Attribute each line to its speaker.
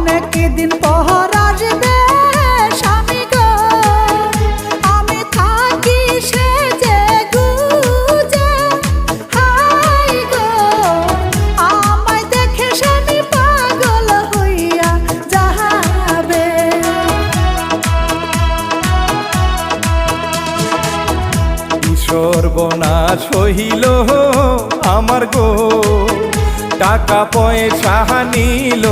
Speaker 1: অনেক দিন পর আসবে স্বামী গো, আমি থাকি সেজে গুজে। হাই গো, আমায় দেখে স্বামী পাগল হইয়া যাবে।
Speaker 2: সর্বনাশ হইল আমার গো, টাকা পয়সা নিল